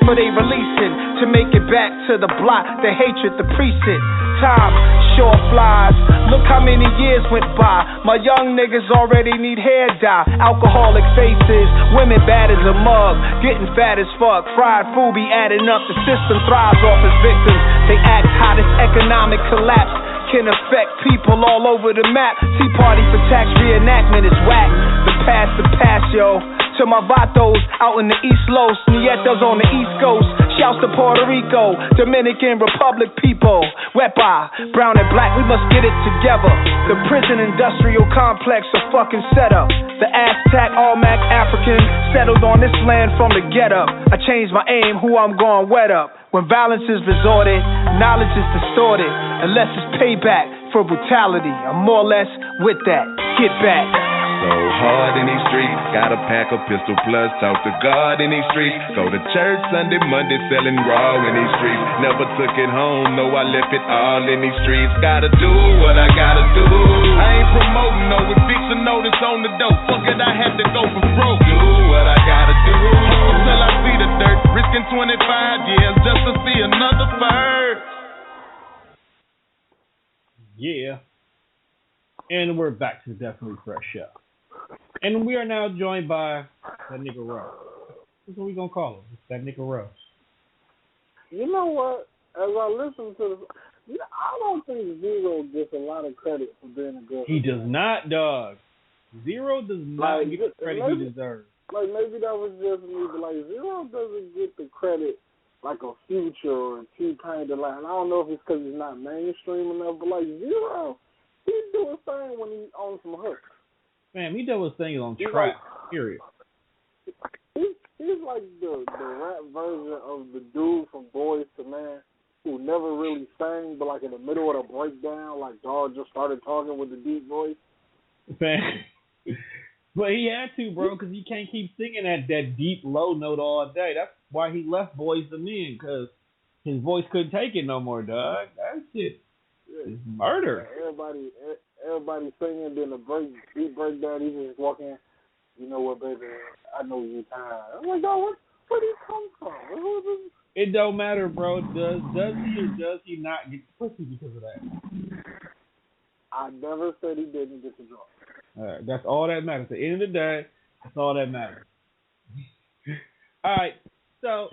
paper they releasing to make it back to the block, the hatred, the precinct. Time sure flies. Look how many years went by. My young niggas already need hair dye. Alcoholic faces, women bad as a mug, getting fat as fuck. Fried food be adding up. The system thrives off its victims. They act how this economic collapse can affect people all over the map. Tea Party for tax reenactment is whack. The past, yo. To my vatos out in the East Los, Nietas on the East Coast. Shouts to Puerto Rico, Dominican Republic people. Wet by brown and black, we must get it together. The prison industrial complex a fucking setup. The Aztec, Almac African settled on this land from the get up. I changed my aim, who I'm going wet up. When violence is resorted, knowledge is distorted. Unless it's payback for brutality, I'm more or less with that. Get back. So hard in these streets, gotta pack a pistol plus talk to God in these streets. Go to church Sunday, Monday, selling raw in these streets. Never took it home, no, I left it all in these streets. Gotta do what I gotta do. I ain't promoting no eviction notice on the door. Fuck it, I had to go for broke. Do what I gotta do until I see the dirt. Risking 25 years just to see another bird. Yeah. And we're back to the Definitely Fresh Show. And we are now joined by that nigga Rose. That's what we gonna call him. It's that nigga Rose. You know what? As I listen to this, I don't think Zero gets a lot of credit for being a good. He does not, dog. Zero does not get the credit he deserves. Like, maybe that was just me, but like Zero doesn't get the credit like a Future or T-Pain. Like, and I don't know if it's because he's not mainstream enough, but like Zero, he do his thing when he's on some hooks. Man, he does his thing on track, period. He's like the rap version of the dude from Boys to Men who never really sang, but like in the middle of the breakdown, like dog just started talking with the deep voice. Man, but he had to, bro, because he can't keep singing that deep low note all day. That's why he left Boys to Men, because his voice couldn't take it no more, dog. That shit is murder. Everybody singing, then the beat breakdown, he just walk in. You know what, baby? I know you tired. I'm like, dog, where did he come from? It don't matter, bro. Does he or does he not get the pussy because of that? I never said he didn't get the job. All right, that's all that matters. At the end of the day, that's all that matters. All right, so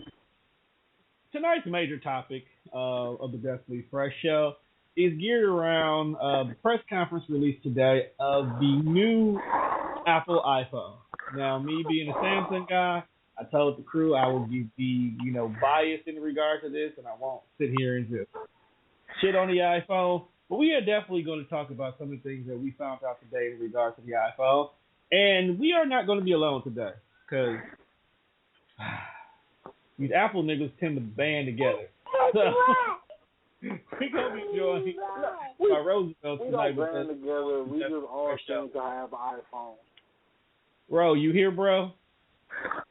tonight's major topic of the Definitely Fresh Show is geared around the press conference released today of the new Apple iPhone. Now, me being a Samsung guy, I told the crew I would be biased in regard to this, and I won't sit here and just shit on the iPhone. But we are definitely going to talk about some of the things that we found out today in regards to the iPhone. And we are not going to be alone today, because these Apple niggas tend to band together. So we're going to be joined by Roosevelt tonight. We don't band together. We just all seem to have an iPhone. Bro, you here, bro?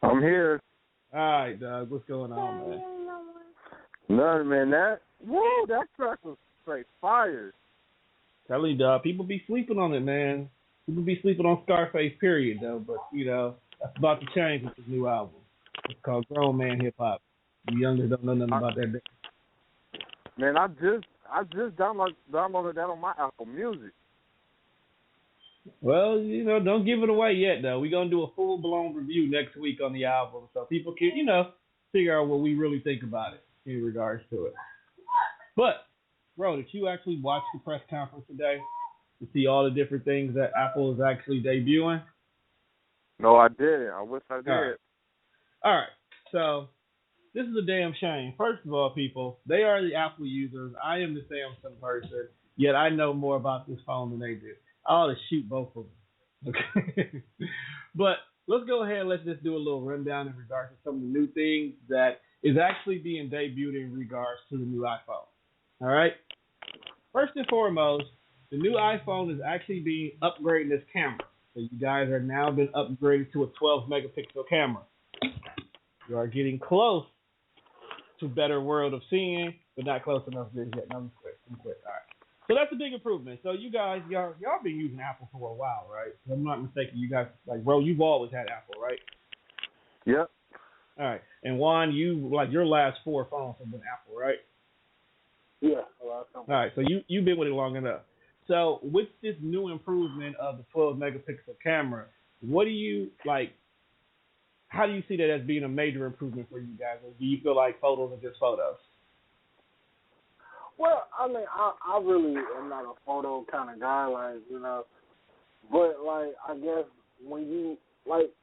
I'm here. All right, dog. What's going on, man? Nothing, man. That track was straight fire. Tell you, dog. People be sleeping on it, man. People be sleeping on Scarface, period, though. But, that's about to change with this new album. It's called Grown Man Hip Hop. You youngers don't know nothing about that. Man, I just downloaded that on my Apple Music. Well, don't give it away yet, though. We're going to do a full-blown review next week on the album so people can, figure out what we really think about it in regards to it. But, bro, did you actually watch the press conference today to see all the different things that Apple is actually debuting? No, I didn't. I wish I did. All right. So, this is a damn shame. First of all, people, they are the Apple users. I am the Samsung person, yet I know more about this phone than they do. I ought to shoot both of them. Okay. But let's go ahead and let's just do a little rundown in regards to some of the new things that is actually being debuted in regards to the new iPhone. All right. First and foremost, the new iPhone is actually being upgraded its camera. So you guys are now been upgraded to a 12 megapixel camera. You are getting close to better world of seeing, but not close enough yet. No, I'm quick. All right. So that's a big improvement. So you guys, y'all been using Apple for a while, right? If I'm not mistaken, you guys, bro, you've always had Apple, right? Yep. All right. And Juan, you like your last 4 phones have been Apple, right? Yeah. All right. So you've been with it long enough. So with this new improvement of the 12 megapixel camera, what do you like? How do you see that as being a major improvement for you guys? Or do you feel like photos are just photos? Well, I mean, I really am not a photo kind of guy, like, you know. But, like, I guess when you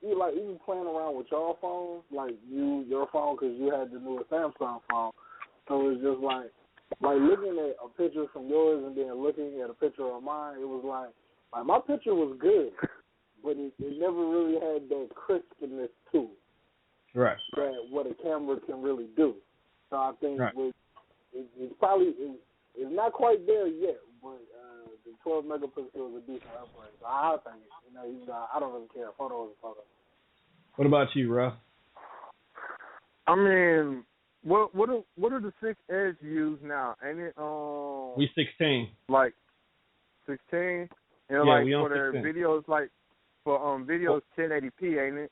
even playing around with your phone, like your phone, because you had the newer Samsung phone. So it's just like looking at a picture from yours and then looking at a picture of mine, it was like my picture was good, but it never really had that crispness to it. Right. That what a camera can really do. So I think it's probably it's not quite there yet, but the 12 megapixel is a decent upgrade. So I think, you know, even though I don't really care. Photo is a photo. What about you, Ruff? I mean, what are the 6 Edge use now? Ain't it We 16. like 16? And Yeah, like we on for their 16. videos, like for videos 1080p, ain't it?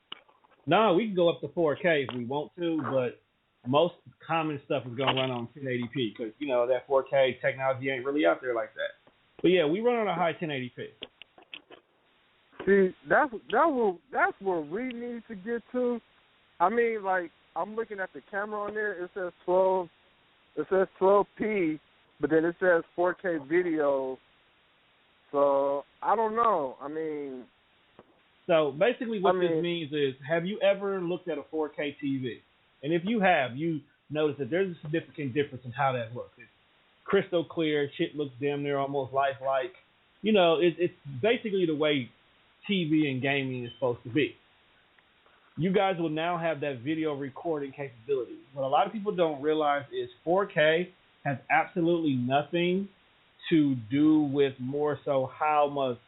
No, we can go up to 4K if we want to, but most common stuff is going to run on 1080p because, you know, that 4K technology ain't really out there like that. But, yeah, we run on a high 1080p. See, that's what we need to get to. I mean, like, I'm looking at the camera on there. It says 12p, but then it says 4K video. So, I don't know. I mean... So, basically what this means is, have you ever looked at a 4K TV? And if you have, you notice that there's a significant difference in how that looks. It's crystal clear. Shit looks damn near almost lifelike. You know, it's basically the way TV and gaming is supposed to be. You guys will now have that video recording capability. What a lot of people don't realize is 4K has absolutely nothing to do with more so how much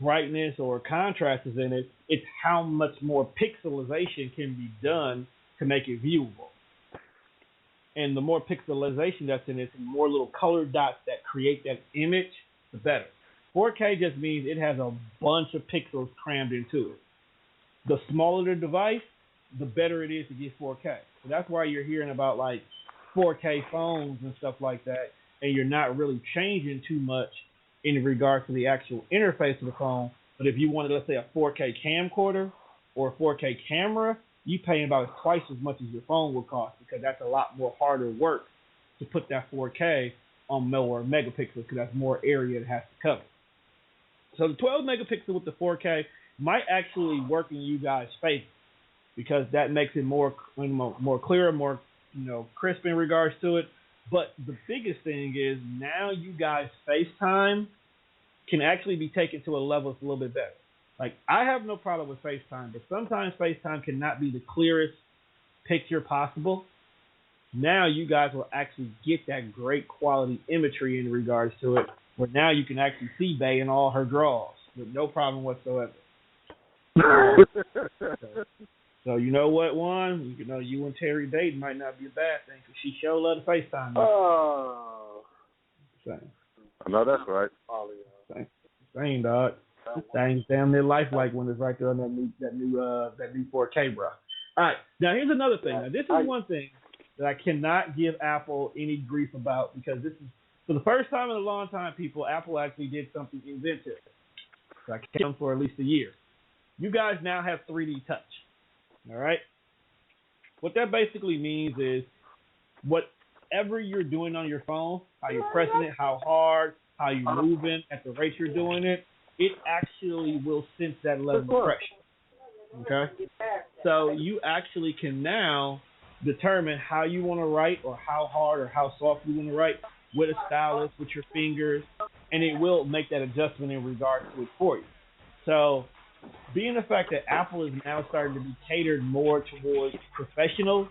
brightness or contrast is in it. It's how much more pixelization can be done to make it viewable. And the more pixelization that's in it, the more little color dots that create that image, the better. 4K just means it has a bunch of pixels crammed into it. The smaller the device, the better it is to get 4K. So that's why you're hearing about like 4K phones and stuff like that, and you're not really changing too much in regards to the actual interface of the phone. But if you wanted, let's say, a 4K camcorder or a 4K camera, you paying about twice as much as your phone would cost because that's a lot more harder work to put that 4K on more megapixels because that's more area it has to cover. So the 12 megapixel with the 4K might actually work in you guys' favor because that makes it more clear, more crisp in regards to it. But the biggest thing is now you guys' FaceTime can actually be taken to a level that's a little bit better. Like, I have no problem with FaceTime, but sometimes FaceTime cannot be the clearest picture possible. Now you guys will actually get that great quality imagery in regards to it, where now you can actually see Bae in all her draws with no problem whatsoever. So you know what, Juan? You and Terry dating might not be a bad thing because she sure love to FaceTime. Oh. Same. I know that's right. Same, dog. Things damn near lifelike when it's right there on that new 4K, bro. All right, now here's another thing. Now this is one thing that I cannot give Apple any grief about because this is for the first time in a long time, people. Apple actually did something inventive. So I kept them for at least a year. You guys now have 3D touch. All right. What that basically means is whatever you're doing on your phone, how you're pressing it, how hard, how you're moving, at the rate you're doing it, it actually will sense that level of pressure. Okay? So you actually can now determine how you want to write or how hard or how soft you want to write with a stylus, with your fingers, and it will make that adjustment in regards to it for you. So being the fact that Apple is now starting to be catered more towards professionals,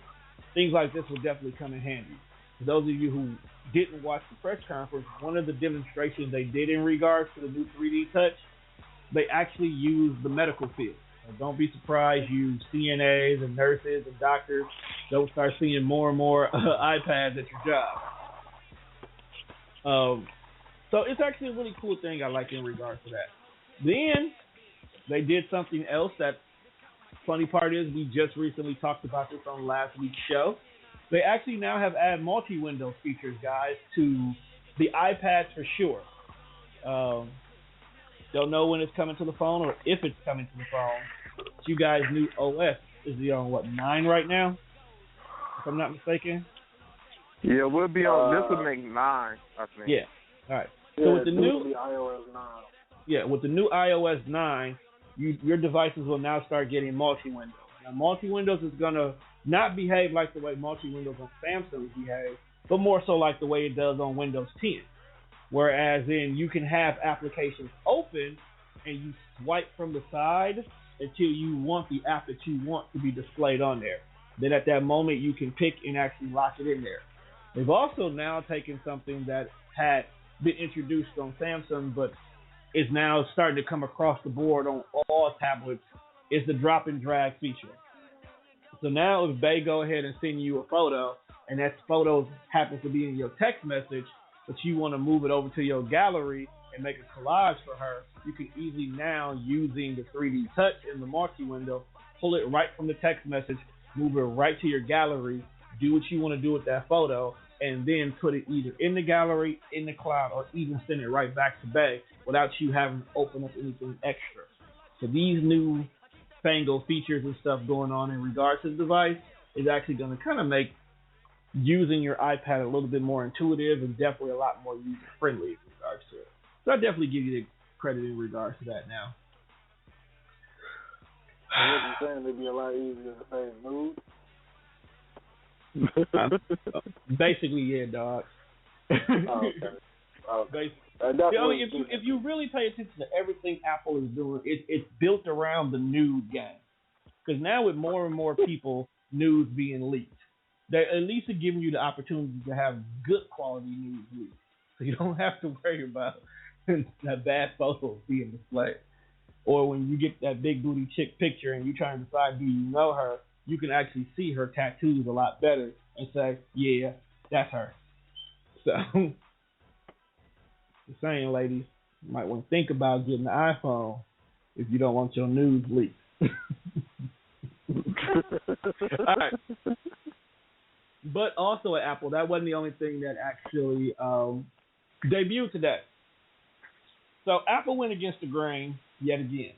things like this will definitely come in handy. For those of you who didn't watch the press conference, one of the demonstrations they did in regards to the new 3D touch, they actually used the medical field. So don't be surprised you CNAs and nurses and doctors don't start seeing more and more iPads at your job. So it's actually a really cool thing I like in regards to that. Then they did something else that Funny part is we just recently talked about this on last week's show. They actually now have added multi-window features, guys, to the iPad for sure. Don't know when it's coming to the phone or if it's coming to the phone. But you guys' new OS is on what, 9 right now? If I'm not mistaken. Yeah, we'll be on. This will make 9, I think. Yeah. All right. Yeah, So with the new iOS 9. Yeah, with the new iOS 9, your devices will now start getting multi-windows. Now, multi-windows is going to not behave like the way multi-windows on Samsung behave, but more so like the way it does on Windows 10. Whereas then you can have applications open and you swipe from the side until you want the app that you want to be displayed on there. Then at that moment you can pick and actually lock it in there. They've also now taken something that had been introduced on Samsung but is now starting to come across the board on all tablets, is the drop and drag feature. So now if they go ahead and send you a photo and that photo happens to be in your text message, but you want to move it over to your gallery and make a collage for her, you can easily now, using the 3D touch in the multi-window, pull it right from the text message, move it right to your gallery, do what you want to do with that photo, and then put it either in the gallery, in the cloud, or even send it right back to Bay without you having to open up anything extra. So these new fangled features and stuff going on in regards to the device is actually going to kind of make using your iPad a little bit more intuitive and definitely a lot more user-friendly in regards to it. So I definitely give you the credit in regards to that now. What you're saying, it'd be a lot easier to say nude? Basically, yeah, dog. Okay. If you really pay attention to everything Apple is doing, it's built around the nude game. Because now with more and more people, nudes being leaked, they at least are giving you the opportunity to have good quality nudes leaked. So you don't have to worry about that bad photo being displayed. Or when you get that big booty chick picture and you're trying to decide, do you know her, you can actually see her tattoos a lot better and say, yeah, that's her. So, the saying, ladies, you might want to think about getting the iPhone if you don't want your nudes leaked. All right. But also at Apple, that wasn't the only thing that actually debuted today. So Apple went against the grain yet again.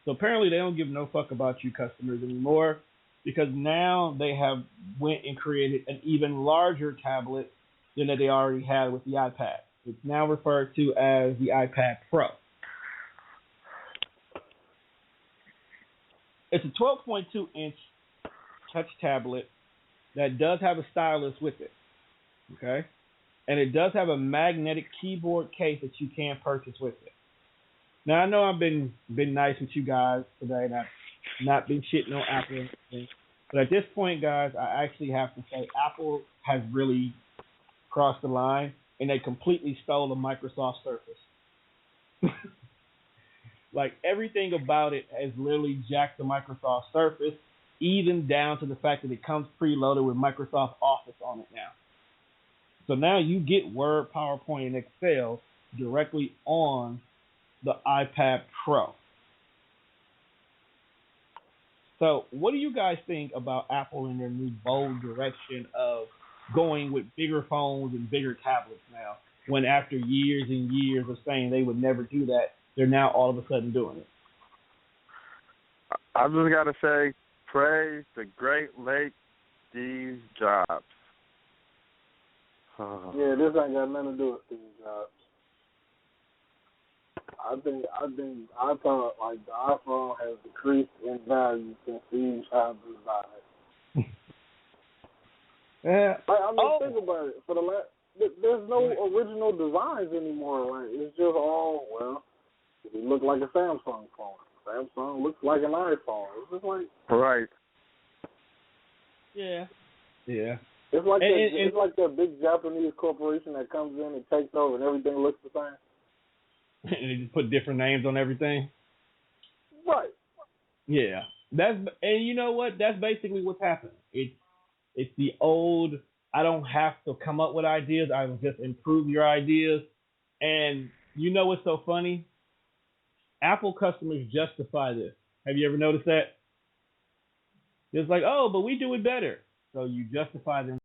So apparently they don't give no fuck about you customers anymore, because now they have went and created an even larger tablet than that they already had with the iPad. It's now referred to as the iPad Pro. It's a 12.2-inch touch tablet that does have a stylus with it, okay? And it does have a magnetic keyboard case that you can purchase with it. Now, I know I've been nice with you guys today, and I've not been shitting on Apple or anything. But at this point, guys, I actually have to say Apple has really crossed the line, and they completely stole the Microsoft Surface. Like, everything about it has literally jacked the Microsoft Surface, even down to the fact that it comes preloaded with Microsoft Office on it now. So now you get Word, PowerPoint, and Excel directly on the iPad Pro. So what do you guys think about Apple and their new bold direction of going with bigger phones and bigger tablets now, when after years and years of saying they would never do that, they're now all of a sudden doing it? I just got to say, praise the great late Steve Jobs. Yeah, this ain't got nothing to do with Steve Jobs. I thought like the iPhone has decreased in value since Steve Jobs died. Yeah. Think about it. For the last, there's no original designs anymore. Like, it's just all, well, it look like a Samsung phone. Samsung looks like an iPhone. It's just like, right. Yeah. It's like it's like that big Japanese corporation that comes in and takes over and everything looks the same. And they just put different names on everything. Right. Yeah. And you know what? That's basically what's happening. It's the old, I don't have to come up with ideas, I will just improve your ideas. And you know what's so funny? Apple customers justify this. Have you ever noticed that? It's like, oh, but we do it better. So you justify them